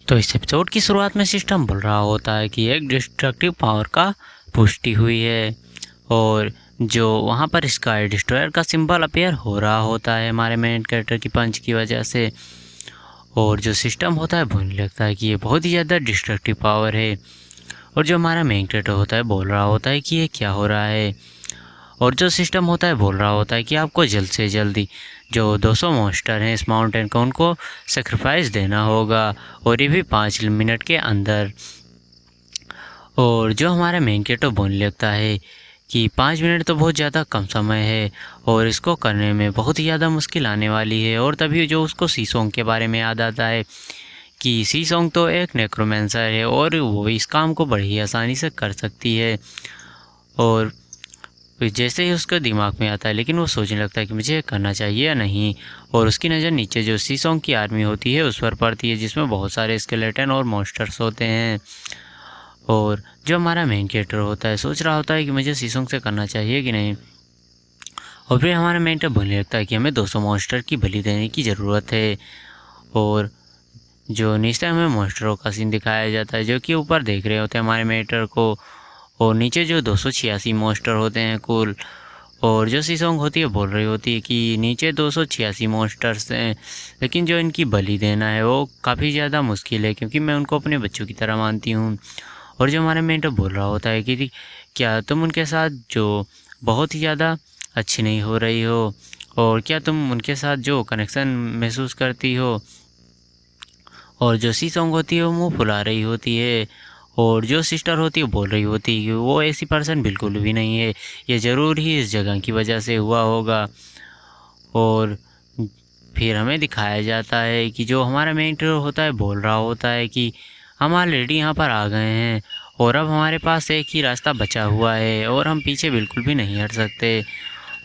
तो इस एपिसोड की शुरुआत में सिस्टम बोल रहा होता है कि एक डिस्ट्रक्टिव पावर का पुष्टि हुई है और जो वहाँ पर स्काई डिस्ट्रॉयर का सिंबल अपीयर हो रहा होता है हमारे मेन कैरेक्टर की पंच की वजह से। और जो सिस्टम होता है भूलने लगता है कि ये बहुत ही ज़्यादा डिस्ट्रक्टिव पावर है। और जो हमारा मेन कैरेक्टर होता है बोल रहा होता है कि ये क्या हो रहा है। और जो सिस्टम होता है बोल रहा होता है कि आपको जल्द से जल्दी जो 200 मॉन्स्टर हैं इस माउंटेन का उनको सेक्रीफाइस देना होगा और ये भी 5 मिनट के अंदर। और जो हमारा मेन कैरेक्टर बोलने लगता है कि 5 मिनट तो बहुत ज़्यादा कम समय है और इसको करने में बहुत ही ज़्यादा मुश्किल आने वाली है। और तभी जो उसको सीसोंग के बारे में याद आता है कि सीसोंग तो एक नेक्रोमेंसर है और वो इस काम को बड़ी आसानी से कर सकती है। और जैसे ही उसका दिमाग में आता है लेकिन वो सोचने लगता है कि मुझे करना चाहिए या नहीं। और उसकी नज़र नीचे जो सीसोंग की आर्मी होती है उस पर पड़ती है जिसमें बहुत सारे स्केलेटन और मॉन्स्टर्स होते हैं। और जो हमारा मेन कैरेक्टर होता है सोच रहा होता है कि मुझे सीसोंग से करना चाहिए कि नहीं। और फिर हमारा मेन कैरेक्टर बोलने लगता है कि हमें 200 मॉन्स्टर की बलि देने की ज़रूरत है। और जो नीचे हमें मॉन्स्टरों का सीन दिखाया जाता है जो कि ऊपर देख रहे होते हैं हमारे मेन कैरेक्टर को। और नीचे जो 286 मॉन्स्टर होते हैं कुल। और जो सीसोंग होती है बोल रही होती है कि नीचे 286 मॉन्स्टर्स हैं लेकिन जो इनकी बलि देना है वो काफ़ी ज़्यादा मुश्किल है क्योंकि मैं उनको अपने बच्चों की तरह मानती हूँ। और जो हमारा मेंटर बोल रहा होता है कि क्या तुम उनके साथ जो बहुत ही ज़्यादा अच्छी नहीं हो रही हो और क्या तुम उनके साथ जो कनेक्शन महसूस करती हो। और जो सीसोंग होती है वो मुँह फुला रही होती है। और जो सिस्टर होती है बोल रही होती है कि वो ऐसी पर्सन बिल्कुल भी नहीं है, ये ज़रूर ही इस जगह की वजह से हुआ होगा। और फिर हमें दिखाया जाता है कि जो हमारा मेन कैरेक्टर होता है बोल रहा होता है कि हम ऑलरेडी यहाँ पर आ गए हैं और अब हमारे पास एक ही रास्ता बचा हुआ है और हम पीछे बिल्कुल भी नहीं हट सकते।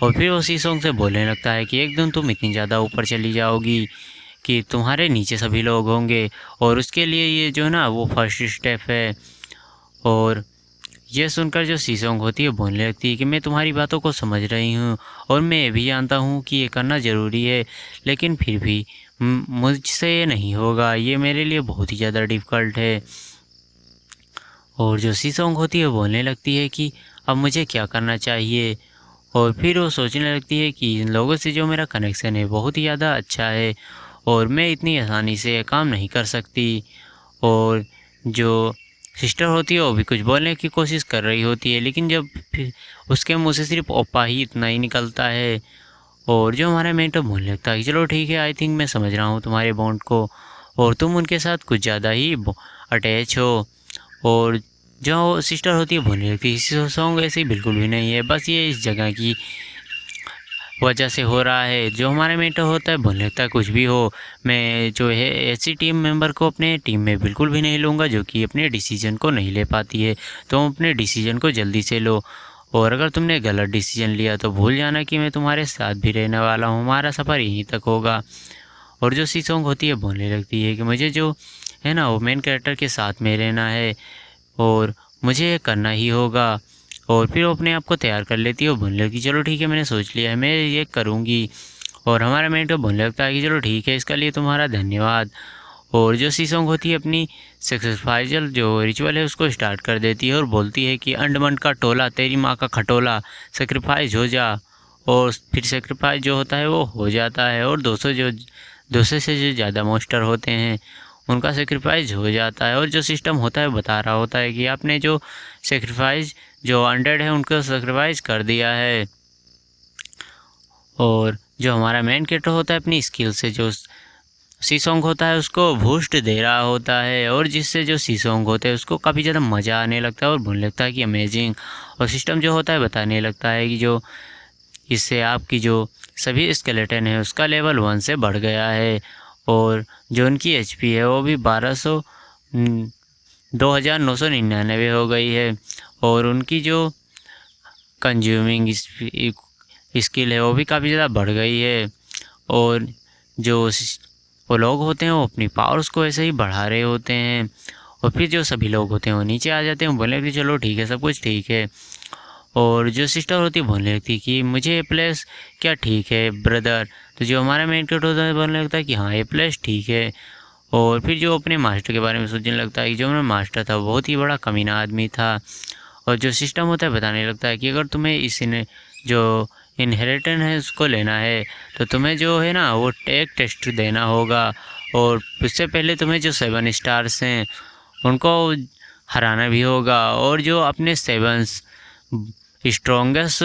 और फिर वो सीसोंग से बोलने लगता है कि एक दिन तुम इतनी ज़्यादा ऊपर चली जाओगी कि तुम्हारे नीचे सभी लोग होंगे और उसके लिए ये जो ना वो फर्स्ट स्टेप है। और यह सुनकर जो सीसोंग होती है बोलने लगती है कि मैं तुम्हारी बातों को समझ रही हूँ और मैं ये भी जानता हूँ कि ये करना ज़रूरी है लेकिन फिर भी मुझसे ये नहीं होगा, ये मेरे लिए बहुत ही ज़्यादा डिफ़िकल्ट है। और जो सीसोंग होती है बोलने लगती है कि अब मुझे क्या करना चाहिए। और फिर वो सोचने लगती है कि इन लोगों से जो मेरा कनेक्शन है बहुत ही ज़्यादा अच्छा है और मैं इतनी आसानी से ये काम नहीं कर सकती। और जो सिस्टर होती है वो भी कुछ बोलने की कोशिश कर रही होती है लेकिन जब फिर उसके मुंह से सिर्फ ओपा ही इतना ही निकलता है। और जो हमारा मेंटर बोलने लगता है कि चलो ठीक है, आई थिंक मैं समझ रहा हूँ तुम्हारे बॉन्ड को और तुम उनके साथ कुछ ज़्यादा ही अटैच हो। और जो सिस्टर होती है बोलने लगती है सॉन्ग ऐसे बिल्कुल भी नहीं है, बस ये इस जगह की वजह से हो रहा है। जो हमारा मेंटर होता है बोलने लगता है कुछ भी हो, मैं जो है ऐसी टीम मेंबर को अपने टीम में बिल्कुल भी नहीं लूँगा जो कि अपने डिसीजन को नहीं ले पाती है। तुम अपने डिसीजन को जल्दी से लो और अगर तुमने गलत डिसीजन लिया तो भूल जाना कि मैं तुम्हारे साथ भी रहने वाला हूँ, हमारा सफ़र यहीं तक होगा। और जो सी सॉन्ग होती है बोलने लगती है कि मुझे जो है ना वो मेन कैरेक्टर के साथ में रहना है और मुझे ये करना ही होगा। और फिर वो अपने आप को तैयार कर लेती है और बोलने लगती चलो ठीक है मैंने सोच लिया है मैं ये करूँगी। और हमारा मेंटर बोलने लगता है कि चलो ठीक है इसका लिए तुम्हारा धन्यवाद। और जो सी सॉन्ग होती है अपनी सेक्रीफाइजल जो रिचुअल है उसको स्टार्ट कर देती है और बोलती है कि अंडमंड का टोला तेरी माँ का खटोला सेक्रीफाइस हो जा। और फिर सेक्रीफाइस जो होता है वो हो जाता है और 200 से जो ज़्यादा मॉन्स्टर होते हैं उनका सेक्रीफाइस हो जाता है। और जो सिस्टम होता है बता रहा होता है कि आपने जो सेक्रीफाइस जो 100 है उनको सेक्रीफाइस कर दिया है। और जो हमारा मेन कैरेक्टर होता है अपनी स्किल से जो सीसोंग होता है उसको बूस्ट दे रहा होता है और जिससे जो सीसोंग होते हैं उसको काफ़ी ज़्यादा मज़ा आने लगता है और बोलने लगता है कि अमेजिंग। और सिस्टम जो होता है बताने लगता है कि जो इससे आपकी जो सभी स्केलेटन है उसका लेवल 1 से बढ़ गया है और जो उनकी एचपी है वो भी 2999 हो गई है। और उनकी जो कंज्यूमिंग स्किल है वो भी काफ़ी ज़्यादा बढ़ गई है। और जो वो लोग होते हैं वो अपनी पावर्स को ऐसे ही बढ़ा रहे होते हैं। और फिर जो सभी लोग होते हैं वो नीचे आ जाते हैं, बोलने लगते चलो ठीक है सब कुछ ठीक है। और जो सिस्टर होती है बोलने लगती कि मुझे ये प्लेस क्या ठीक है ब्रदर। तो जो हमारा मेन कैरेक्टर होता है बोलने लगता है कि हाँ ये प्लेस ठीक है। और फिर जो अपने मास्टर के बारे में सोचने लगता है कि जो मेरा मास्टर था बहुत ही बड़ा कमीना आदमी था। और जो सिस्टम होता है बताने लगता है कि अगर तुम्हें जो इनहेरिटेंस है उसको लेना है तो तुम्हें जो है ना वो एक टेस्ट देना होगा, और उससे पहले तुम्हें जो 7 स्टार्स हैं उनको हराना भी होगा, और जो अपने 7 स्ट्रॉन्गेस्ट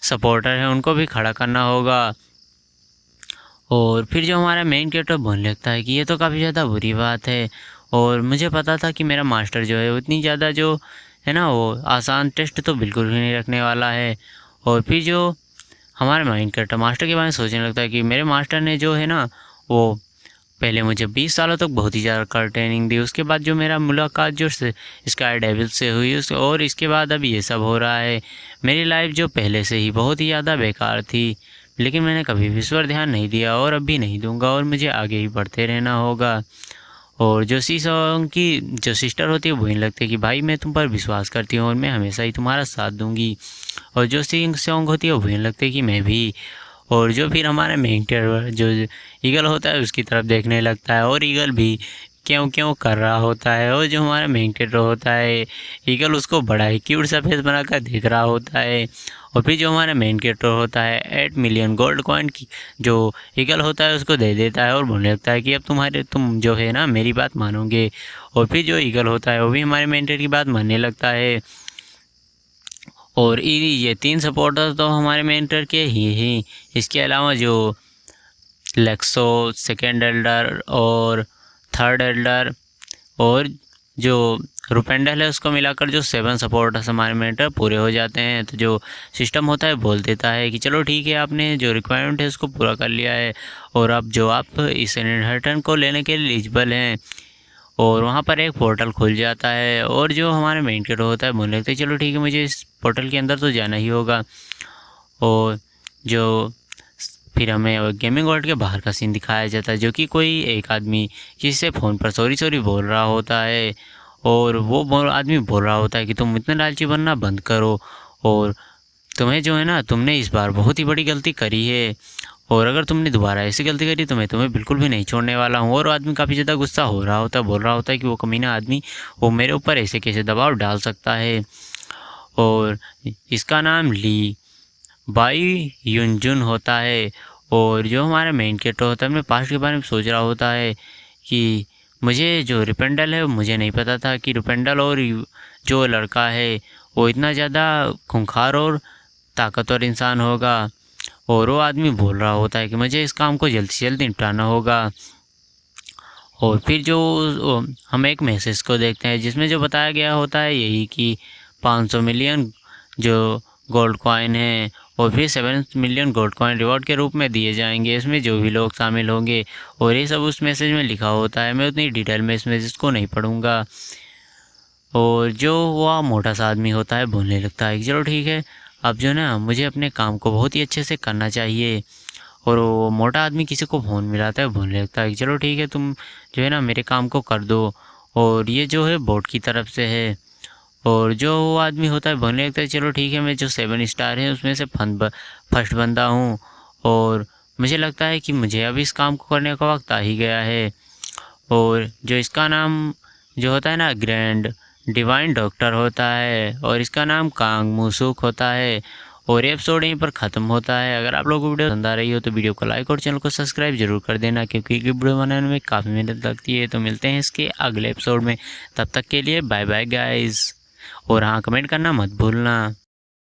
सपोर्टर हैं उनको भी खड़ा करना होगा। और फिर जो हमारा मेन कैरेक्टर बोलने लगता है कि ये तो काफ़ी ज़्यादा बुरी बात है, और मुझे पता था कि मेरा मास्टर जो है उतनी ज़्यादा जो है ना वो आसान टेस्ट तो बिल्कुल भी नहीं रखने वाला है। और फिर जो हमारा मेन कैरेक्टर मास्टर के बारे में सोचने लगता है कि मेरे मास्टर ने जो है ना वो पहले मुझे 20 सालों तक बहुत ही ज़्यादा कर ट्रेनिंग दी, उसके बाद जो मेरा मुलाकात जो स्काई डेविल से हुई और इसके बाद अब ये सब हो रहा है। मेरी लाइफ जो पहले से ही बहुत ही ज़्यादा बेकार थी, लेकिन मैंने कभी भी इस पर ध्यान नहीं दिया और अब भी नहीं दूंगा, और मुझे आगे ही बढ़ते रहना होगा। और जो सी सॉन्ग की जो सिस्टर होती है वो बोलने लगती है कि भाई मैं तुम पर विश्वास करती हूँ और मैं हमेशा ही तुम्हारा साथ दूंगी। और जो सिंग सॉन्ग होती है वो बोलने लगती है कि मैं भी। और जो फिर हमारा मेन कैरेक्टर जो ईगल होता है उसकी तरफ देखने लगता है, और ईगल भी क्यों क्यों कर रहा होता है, और जो हमारा मेन कैरेक्टर होता है ईगल उसको बड़ा ही क्यूट सफ़ेद बनाकर देख रहा होता है। और फिर जो हमारा मेन कैरेक्टर होता है 8 मिलियन गोल्ड कॉइन की जो ईगल होता है उसको दे देता है और बोलने लगता है कि अब तुम जो है ना मेरी बात मानोगे। और फिर जो ईगल होता है वो भी हमारे मेन कैरेक्टर की बात मानने लगता है। और ये 3 सपोर्टर तो हमारे मेंटर के ही इसके अलावा जो लेक्सो, सेकेंड एल्डर और थर्ड एल्डर और जो रुपेंडल है उसको मिलाकर जो 7 सपोर्टर्स हमारे मेंटर पूरे हो जाते हैं। तो जो सिस्टम होता है बोल देता है कि चलो ठीक है आपने जो रिक्वायरमेंट है उसको पूरा कर लिया है, और अब जो आप इस इनहेरिटेंस को लेने के लिए एलिजिबल हैं। और वहाँ पर एक पोर्टल खुल जाता है, और जो हमारे मेन कैरेक्टर होता है बोलने लगता है चलो ठीक है मुझे इस पोर्टल के अंदर तो जाना ही होगा। और जो फिर हमें गेमिंग वर्ल्ड के बाहर का सीन दिखाया जाता है, जो कि कोई एक आदमी किसी से फ़ोन पर सॉरी सॉरी बोल रहा होता है, और वो आदमी बोल रहा होता है कि तुम इतना लालची बनना बंद करो, और तुम्हें जो है ना तुमने इस बार बहुत ही बड़ी गलती करी है, और अगर तुमने दोबारा ऐसी गलती करी तो मैं तुम्हें बिल्कुल भी नहीं छोड़ने वाला हूँ। और वो आदमी काफ़ी ज़्यादा गुस्सा हो रहा होता है, बोल रहा होता है कि वो कमीना आदमी वो मेरे ऊपर ऐसे कैसे दबाव डाल सकता है। और इसका नाम ली बाई युनजुन होता है। और जो हमारा मेन कैरेक्टर होता है अपने पास्ट के बारे में सोच रहा होता है कि मुझे जो रुपेंडल है मुझे नहीं पता था कि रुपेंडल और जो लड़का है वो इतना ज़्यादा खूंखार और ताकतवर इंसान होगा। और वो आदमी बोल रहा होता है कि मुझे इस काम को जल्द से जल्द निपटाना होगा। और फिर जो हम एक मैसेज को देखते हैं जिसमें जो बताया गया होता है यही कि 500 मिलियन जो गोल्ड कॉइन है और फिर 7 मिलियन गोल्ड कॉइन रिवॉर्ड के रूप में दिए जाएंगे इसमें जो भी लोग शामिल होंगे। और ये सब उस मैसेज में लिखा होता है, मैं उतनी डिटेल में इस मैसेज को नहीं पढ़ूँगा। और जो वह मोटा सा आदमी होता है बोलने लगता है कि चलो ठीक है अब जो ना मुझे अपने काम को बहुत ही अच्छे से करना चाहिए। और वो मोटा आदमी किसी को फ़ोन मिलाता है, बोलने लगता है कि चलो ठीक है तुम जो है ना मेरे काम को कर दो, और ये जो है बोर्ड की तरफ से है। और जो वो आदमी होता है बोलने लगता है चलो ठीक है मैं जो 7 स्टार है उसमें से फर्स्ट बंदा हूँ, और मुझे लगता है कि मुझे अब इस काम को करने का वक्त आ ही गया है। और जो इसका नाम जो होता है ना ग्रैंड डिवाइन डॉक्टर होता है, और इसका नाम कांग मूसुक होता है। और एपिसोड यहीं पर ख़त्म होता है। अगर आप लोगों को वीडियो पसंद आ रही हो तो वीडियो को लाइक और चैनल को सब्सक्राइब जरूर कर देना, क्योंकि वीडियो बनाने में काफ़ी मेहनत लगती है। तो मिलते हैं इसके अगले एपिसोड में, तब तक के लिए बाय बाय गाइस। और हाँ कमेंट करना मत भूलना।